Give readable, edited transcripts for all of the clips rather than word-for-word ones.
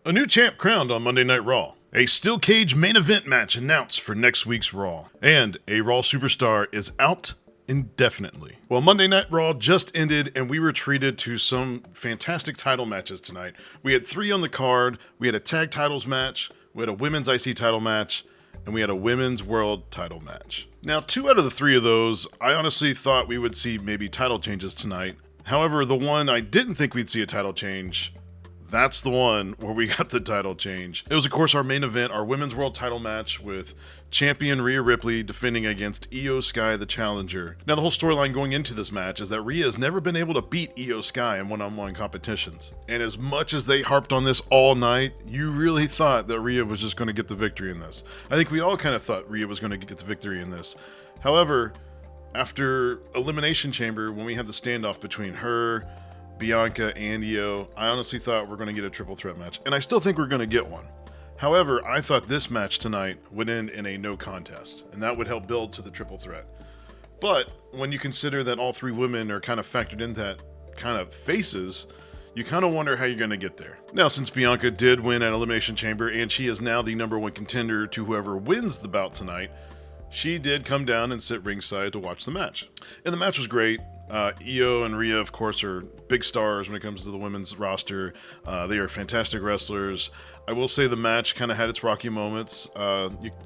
A new champ crowned on Monday Night Raw. A steel cage main event match announced for next week's Raw. And a Raw superstar is out indefinitely. Well, Monday Night Raw just ended and we were treated to some fantastic title matches tonight. We had 3 on the card. We had a tag titles match. We had a women's IC title match. And we had a women's world title match. Now, 2 out of the 3 of those, I honestly thought we would see maybe title changes tonight. However, the one I didn't think we'd see a title change, that's the one where we got the title change. It was, of course, our main event, our women's world title match with champion Rhea Ripley defending against Io Sky, the challenger. Now, the whole storyline going into this match is that Rhea has never been able to beat Io Sky in one-on-one competitions. And as much as they harped on this all night, you really thought that Rhea was just going to get the victory in this. I think we all kind of thought Rhea was going to get the victory in this. However, after Elimination Chamber, when we had the standoff between her, Bianca, and Io, I honestly thought we're going to get a triple threat match. And I still think we're going to get one. However, I thought this match tonight would end in a no contest, and that would help build to the triple threat. But when you consider that all 3 women are kind of factored in that kind of faces, you kind of wonder how you're going to get there. Now, since Bianca did win at Elimination Chamber, and she is now the #1 contender to whoever wins the bout tonight, she did come down and sit ringside to watch the match. And the match was great. Io and Rhea, of course, are big stars when it comes to the women's roster. They are fantastic wrestlers. I will say the match kind of had its rocky moments,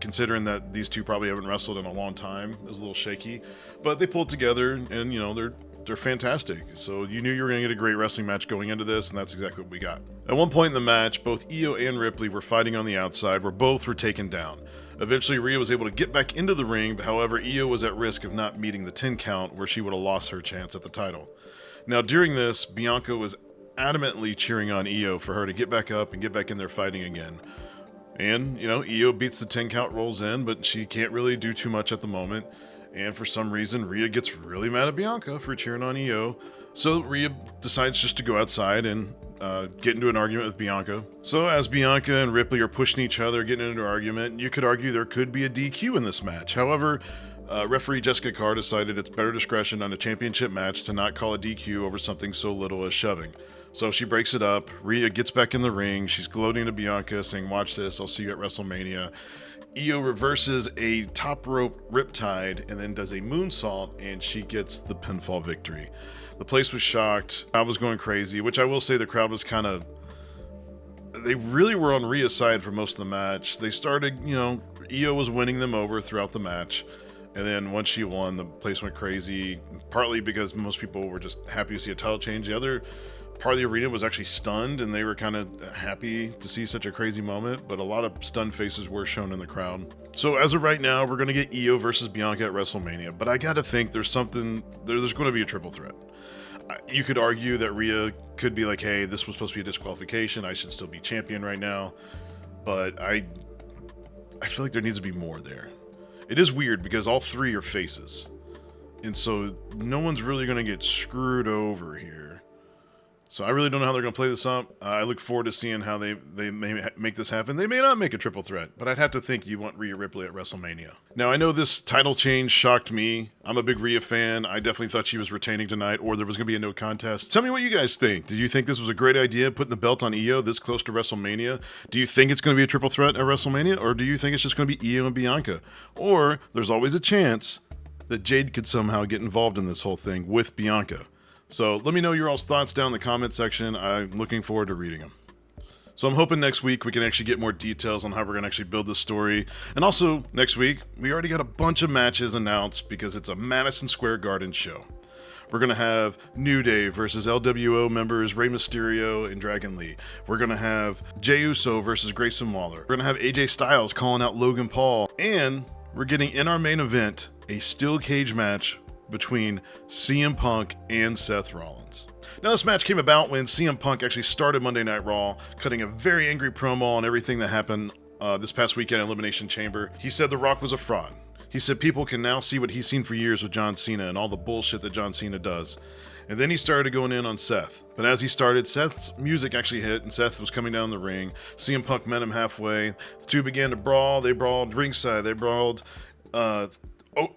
considering that these 2 probably haven't wrestled in a long time. It was a little shaky. But they pulled together, and, they're fantastic. So you knew you were going to get a great wrestling match going into this, and that's exactly what we got. At one point in the match, both Io and Ripley were fighting on the outside, where both were taken down. Eventually, Rhea was able to get back into the ring, but however, Io was at risk of not meeting the 10 count, where she would have lost her chance at the title. Now, during this, Bianca was adamantly cheering on Io for her to get back up and get back in there fighting again. And, Io beats the 10 count, rolls in, but she can't really do too much at the moment. And for some reason, Rhea gets really mad at Bianca for cheering on Io. So Rhea decides just to go outside and get into an argument with Bianca. So as Bianca and Ripley are pushing each other, getting into an argument, you could argue there could be a DQ in this match. However, referee Jessica Carr decided it's better discretion on a championship match to not call a DQ over something so little as shoving. So she breaks it up. Rhea gets back in the ring. She's gloating to Bianca, saying, "Watch this, I'll see you at WrestleMania." Io reverses a top rope riptide and then does a moonsault, and she gets the pinfall victory. The place was shocked. I was going crazy, which I will say the crowd was they really were on Rhea's side for most of the match. They started, Io was winning them over throughout the match. And then once she won, the place went crazy, partly because most people were just happy to see a title change. The other part of the arena was actually stunned, and they were kind of happy to see such a crazy moment, but a lot of stunned faces were shown in the crowd. So as of right now, we're going to get Io versus Bianca at WrestleMania, but I got to think there's going to be a triple threat. You could argue that Rhea could be like, hey, this was supposed to be a disqualification, I should still be champion right now, but I feel like there needs to be more there. It is weird because all 3 are faces, and so no one's really going to get screwed over here. So I really don't know how they're going to play this up. I look forward to seeing how they may make this happen. They may not make a triple threat, but I'd have to think you want Rhea Ripley at WrestleMania. Now, I know this title change shocked me. I'm a big Rhea fan. I definitely thought she was retaining tonight, or there was going to be a no contest. Tell me what you guys think. Did you think this was a great idea, putting the belt on Io this close to WrestleMania? Do you think it's going to be a triple threat at WrestleMania, or do you think it's just going to be Io and Bianca? Or there's always a chance that Jade could somehow get involved in this whole thing with Bianca. So let me know your all's thoughts down in the comment section. I'm looking forward to reading them. So I'm hoping next week we can actually get more details on how we're going to actually build this story. And also next week, we already got a bunch of matches announced because it's a Madison Square Garden show. We're going to have New Day versus LWO members Rey Mysterio and Dragon Lee. We're going to have Jey Uso versus Grayson Waller. We're going to have AJ Styles calling out Logan Paul. And we're getting in our main event a steel cage match between CM Punk and Seth Rollins. Now, this match came about when CM Punk actually started Monday Night Raw, cutting a very angry promo on everything that happened this past weekend at Elimination Chamber. He said The Rock was a fraud. He said people can now see what he's seen for years with John Cena and all the bullshit that John Cena does. And then he started going in on Seth. But as he started, Seth's music actually hit, and Seth was coming down the ring. CM Punk met him halfway. The 2 began to brawl. They brawled ringside. They brawled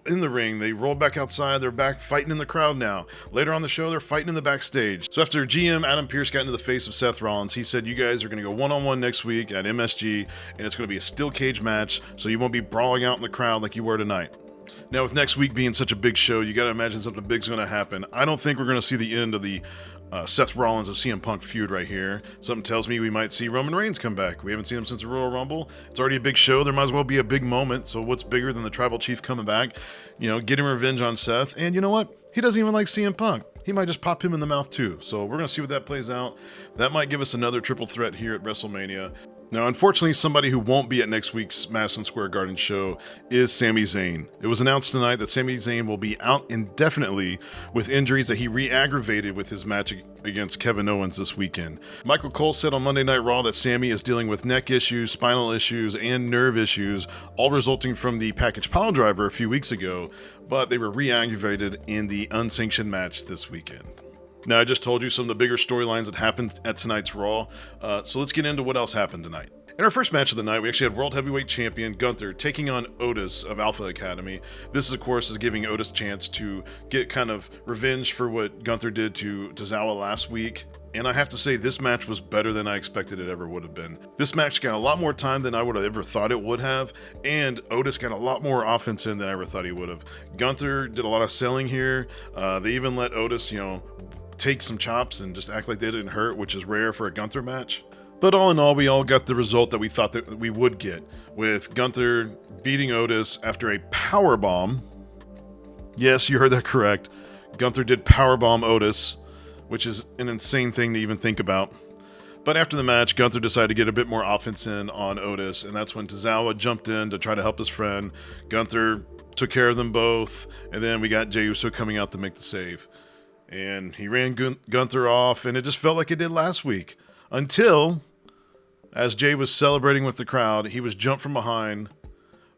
in the ring. They rolled back outside. They're back fighting in the crowd now. Later on the show, they're fighting in the backstage. So after GM Adam Pearce got into the face of Seth Rollins, he said, you guys are going to go one-on-one next week at MSG, and it's going to be a steel cage match, so you won't be brawling out in the crowd like you were tonight. Now, with next week being such a big show, you got to imagine something big's going to happen. I don't think we're going to see the end of the Seth Rollins and CM Punk feud right here. Something tells me we might see Roman Reigns come back. We haven't seen him since the Royal Rumble. It's already a big show. There might as well be a big moment. So what's bigger than the Tribal Chief coming back? You know, getting revenge on Seth. And you know what? He doesn't even like CM Punk. He might just pop him in the mouth too. So we're going to see what that plays out. That might give us another triple threat here at WrestleMania. Now, unfortunately, somebody who won't be at next week's Madison Square Garden show is Sami Zayn. It was announced tonight that Sami Zayn will be out indefinitely with injuries that he re-aggravated with his match against Kevin Owens this weekend. Michael Cole said on Monday Night Raw that Sami is dealing with neck issues, spinal issues, and nerve issues, all resulting from the package piledriver a few weeks ago, but they were re-aggravated in the unsanctioned match this weekend. Now, I just told you some of the bigger storylines that happened at tonight's Raw, so let's get into what else happened tonight. In our first match of the night, we actually had World Heavyweight Champion Gunther taking on Otis of Alpha Academy. This, of course, is giving Otis a chance to get kind of revenge for what Gunther did to Tozawa last week. And I have to say, this match was better than I expected it ever would have been. This match got a lot more time than I would have ever thought it would have, and Otis got a lot more offense in than I ever thought he would have. Gunther did a lot of selling here. They even let Otis, take some chops and just act like they didn't hurt, which is rare for a Gunther match. But all in all, we all got the result that we thought that we would get, with Gunther beating Otis after a powerbomb. Yes, you heard that correct. Gunther did powerbomb Otis, which is an insane thing to even think about. But after the match, Gunther decided to get a bit more offense in on Otis, and that's when Tozawa jumped in to try to help his friend. Gunther took care of them both, and then we got Jey Uso coming out to make the save. And he ran Gunther off, and it just felt like it did last week. Until, as Jey was celebrating with the crowd, he was jumped from behind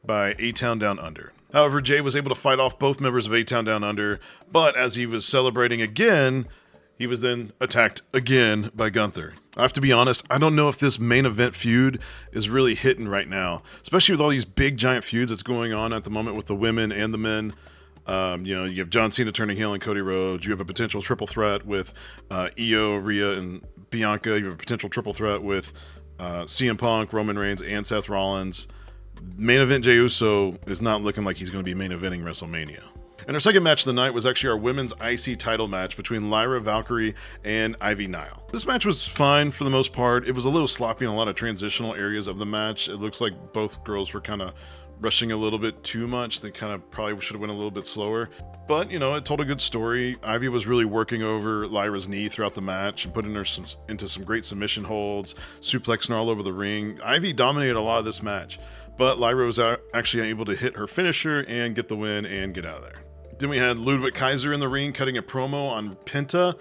by A-Town Down Under. However, Jey was able to fight off both members of A-Town Down Under, but as he was celebrating again, he was then attacked again by Gunther. I have to be honest, I don't know if this main event feud is really hitting right now, especially with all these big giant feuds that's going on at the moment with the women and the men. You have John Cena turning heel and Cody Rhodes. You have a potential triple threat with Io, Rhea, and Bianca. You have a potential triple threat with CM Punk, Roman Reigns, and Seth Rollins. Main event Jey Uso is not looking like he's going to be main eventing WrestleMania. And our second match of the night was actually our women's IC title match between Lyra Valkyrie and Ivy Nile. This match was fine for the most part. It was a little sloppy in a lot of transitional areas of the match. It looks like both girls were kind of rushing a little bit too much. They kind of probably should have went a little bit slower. But, it told a good story. Ivy was really working over Lyra's knee throughout the match and putting her into some great submission holds, suplexing her all over the ring. Ivy dominated a lot of this match, but Lyra was actually able to hit her finisher and get the win and get out of there. Then we had Ludwig Kaiser in the ring cutting a promo on Penta.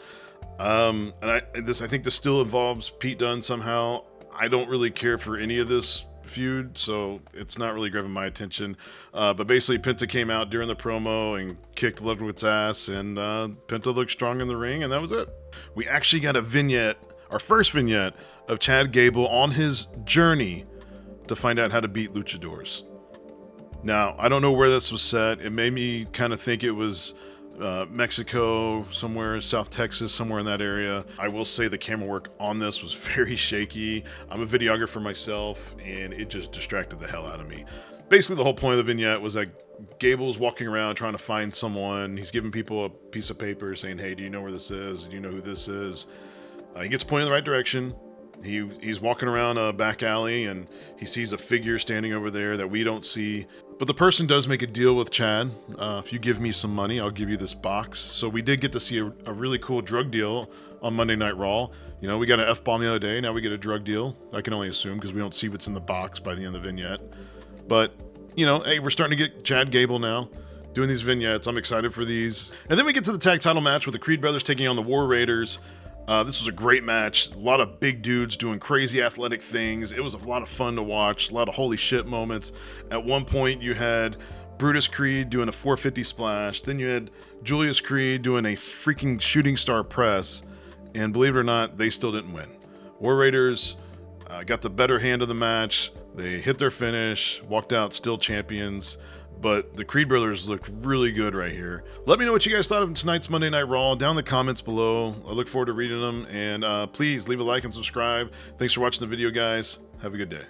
I think this still involves Pete Dunne somehow. I don't really care for any of this feud, so it's not really grabbing my attention. But basically, Penta came out during the promo and kicked Ludwig's ass, and Penta looked strong in the ring, and that was it. We actually got a vignette, our first vignette, of Chad Gable on his journey to find out how to beat luchadors. Now, I don't know where this was set. It made me kind of think it was Mexico, somewhere, South Texas, somewhere in that area. I will say the camera work on this was very shaky. I'm a videographer myself, and it just distracted the hell out of me. Basically, the whole point of the vignette was that Gable's walking around trying to find someone. He's giving people a piece of paper saying, hey, do you know where this is? Do you know who this is? He gets pointed in the right direction. He's walking around a back alley, and he sees a figure standing over there that we don't see. But the person does make a deal with Chad. If you give me some money, I'll give you this box. So we did get to see a really cool drug deal on Monday Night Raw. We got an F-bomb the other day. Now we get a drug deal. I can only assume because we don't see what's in the box by the end of the vignette. But, hey, we're starting to get Chad Gable now doing these vignettes. I'm excited for these. And then we get to the tag title match with the Creed brothers taking on the War Raiders. This was a great match. A lot of big dudes doing crazy athletic things. It was a lot of fun to watch. A lot of holy shit moments. At one point, you had Brutus Creed doing a 450 splash. Then you had Julius Creed doing a freaking shooting star press. And believe it or not, they still didn't win. War Raiders got the better hand of the match. They hit their finish, walked out still champions. But the Creed brothers looked really good right here. Let me know what you guys thought of tonight's Monday Night Raw down in the comments below. I look forward to reading them. And please leave a like and subscribe. Thanks for watching the video, guys. Have a good day.